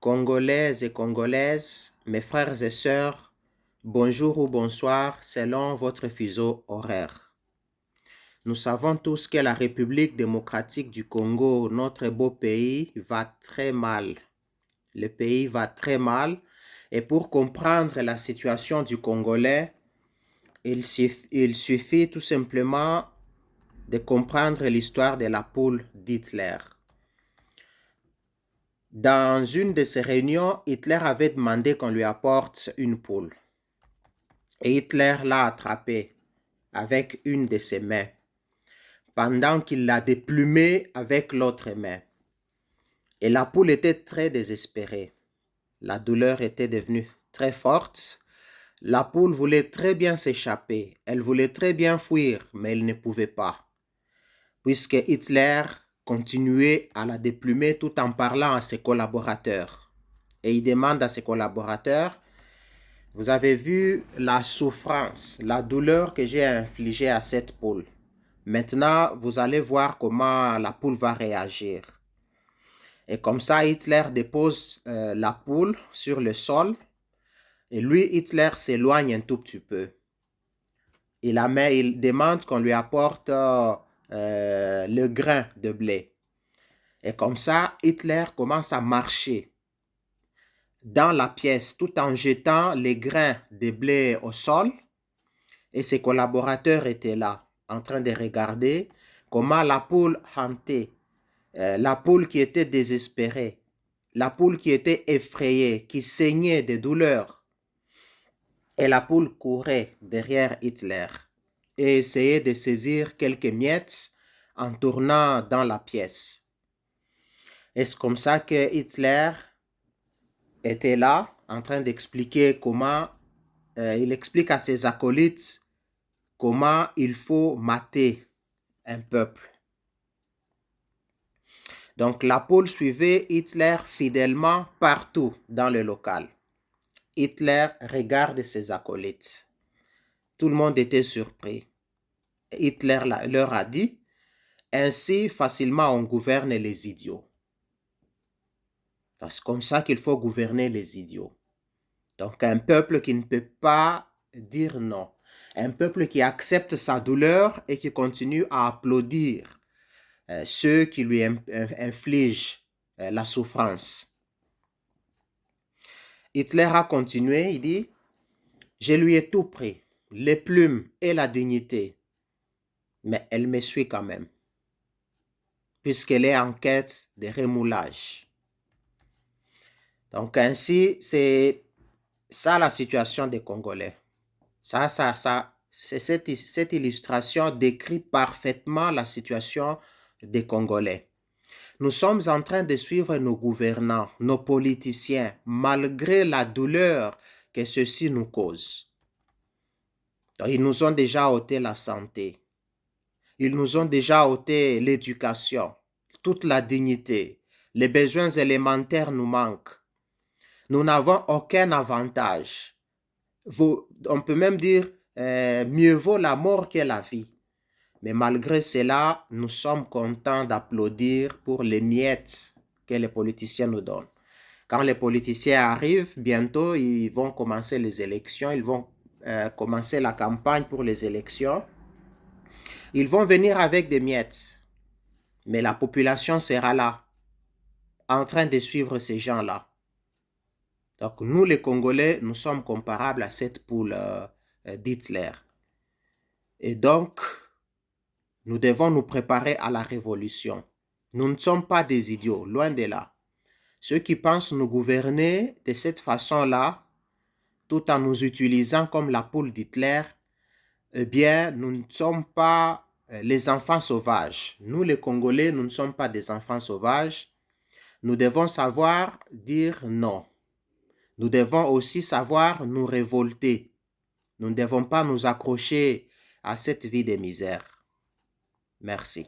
Congolaises et Congolaises, mes frères et sœurs, bonjour ou bonsoir selon votre fuseau horaire. Nous savons tous que la République démocratique du Congo, notre beau pays, va très mal. Le pays va très mal et pour comprendre la situation du Congolais, il suffit tout simplement de comprendre l'histoire de la poule d'Hitler. Dans une de ces réunions, Hitler avait demandé qu'on lui apporte une poule. Et Hitler l'a attrapée avec une de ses mains, pendant qu'il l'a déplumée avec l'autre main. Et la poule était très désespérée. La douleur était devenue très forte. La poule voulait très bien s'échapper. Elle voulait très bien fuir, mais elle ne pouvait pas, puisque Hitler continuait à la déplumer tout en parlant à ses collaborateurs. Et il demande à ses collaborateurs, vous avez vu la souffrance, la douleur que j'ai infligée à cette poule. Maintenant, vous allez voir comment la poule va réagir. Et comme ça, Hitler dépose la poule sur le sol. Et lui, Hitler s'éloigne un tout petit peu. Il demande qu'on lui apporte le grain de blé. Et comme ça, Hitler commence à marcher dans la pièce tout en jetant les grains de blé au sol. Et ses collaborateurs étaient là, en train de regarder comment la poule hantait, la poule qui était désespérée, la poule qui était effrayée, qui saignait de douleur. Et la poule courait derrière Hitler et essayait de saisir quelques miettes en tournant dans la pièce. Et c'est comme ça que Hitler était là, en train d'expliquer comment, il explique à ses acolytes comment il faut mater un peuple. Donc la poule suivait Hitler fidèlement partout dans le local. Hitler regarde ses acolytes. Tout le monde était surpris. Hitler leur a dit, ainsi facilement on gouverne les idiots. C'est comme ça qu'il faut gouverner les idiots. Donc un peuple qui ne peut pas dire non. Un peuple qui accepte sa douleur et qui continue à applaudir ceux qui lui infligent la souffrance. Hitler a continué, il dit, je lui ai tout pris, les plumes et la dignité, mais elle me suit quand même, puisqu'elle est en quête de remoulage. Donc ainsi, c'est ça la situation des Congolais. Cette illustration décrit parfaitement la situation des Congolais. Nous sommes en train de suivre nos gouvernants, nos politiciens, malgré la douleur que ceux-ci nous causent. Ils nous ont déjà ôté la santé. Ils nous ont déjà ôté l'éducation, toute la dignité. Les besoins élémentaires nous manquent. Nous n'avons aucun avantage. On peut même dire, mieux vaut la mort que la vie. Mais malgré cela, nous sommes contents d'applaudir pour les miettes que les politiciens nous donnent. Quand les politiciens arrivent, bientôt, ils vont commencer les élections, ils vont commencer la campagne pour les élections. Ils vont venir avec des miettes, mais la population sera là, en train de suivre ces gens-là. Donc nous, les Congolais, nous sommes comparables à cette poule d'Hitler. Et donc, nous devons nous préparer à la révolution. Nous ne sommes pas des idiots, loin de là. Ceux qui pensent nous gouverner de cette façon-là, tout en nous utilisant comme la poule d'Hitler, eh bien, nous ne sommes pas les enfants sauvages. Nous, les Congolais, nous ne sommes pas des enfants sauvages. Nous devons savoir dire non. Nous devons aussi savoir nous révolter. Nous ne devons pas nous accrocher à cette vie de misère. Merci.